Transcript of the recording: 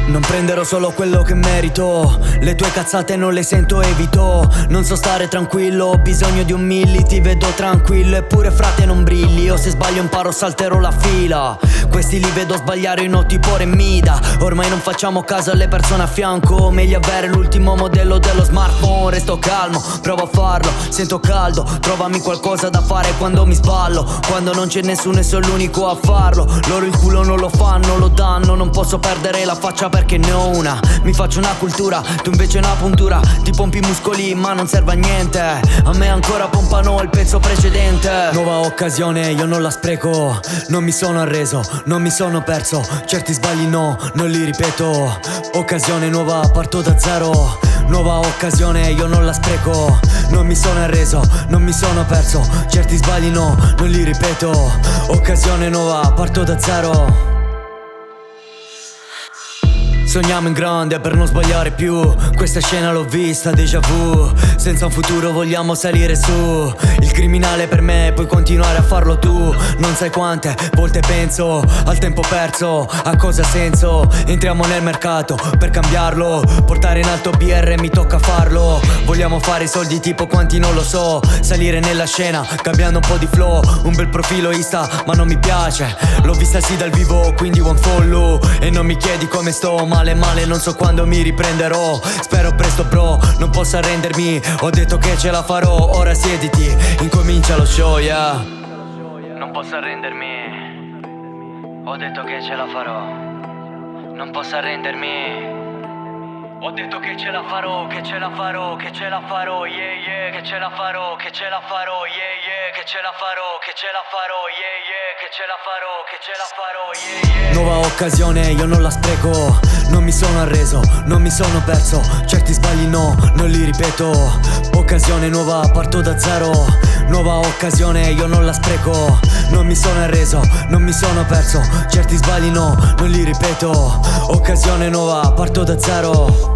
Non prenderò solo quello che merito, le tue cazzate non le sento, evito. Non so stare tranquillo, ho bisogno di un milli, ti vedo tranquillo, eppure frate non brilli. O se sbaglio imparo salterò la fila, questi li vedo sbagliare in tipo Remida. Ormai non facciamo caso alle persone a fianco, meglio avere l'ultimo modello dello smartphone. Resto calmo, provo a farlo, sento caldo, trovami qualcosa da fare quando mi sballo. Quando non c'è nessuno e sono l'unico a farlo, loro il culo non lo fanno, lo danno. Non posso perdere la faccia perché ne ho una, mi faccio una cultura, tu invece una puntura. Ti pompi i muscoli ma non serve a niente, a me ancora pompano il pezzo precedente. Nuova occasione, io non la spreco, non mi sono arreso, non mi sono perso. Certi sbagli no, non li ripeto. Occasione nuova, parto da zero. Nuova occasione, io non la spreco, non mi sono arreso, non mi sono perso. Certi sbagli no, non li ripeto. Occasione nuova, parto da zero. Sogniamo in grande per non sbagliare più, questa scena l'ho vista, déjà vu. Senza un futuro vogliamo salire su, il criminale per me, puoi continuare a farlo tu. Non sai quante volte penso al tempo perso, a cosa ha senso. Entriamo nel mercato per cambiarlo, portare in alto BR mi tocca farlo. Vogliamo fare i soldi tipo quanti non lo so, salire nella scena cambiando un po' di flow. Un bel profilo Insta ma non mi piace, l'ho vista sì dal vivo quindi one follow. E non mi chiedi come sto, male non so quando mi riprenderò. Spero presto bro, non posso arrendermi, ho detto che ce la farò. Ora siediti, incomincia lo show, yeah. Non posso arrendermi, ho detto che ce la farò. Non posso arrendermi, ho detto che ce la farò, che ce la farò, che ce la farò, yeah yeah. Che ce la farò, che ce la farò, yeah yeah. Che ce la farò, che ce la farò, yeah yeah. Che ce la farò, che ce la farò, yeah yeah. Nuova occasione, io non la spreco, non mi sono arreso, non mi sono perso. Certi sbagli no, non li ripeto. Occasione nuova, parto da zero. Nuova occasione, io non la spreco, non mi sono arreso, non mi sono perso. Certi sbagli no, non li ripeto. Occasione nuova, parto da zero.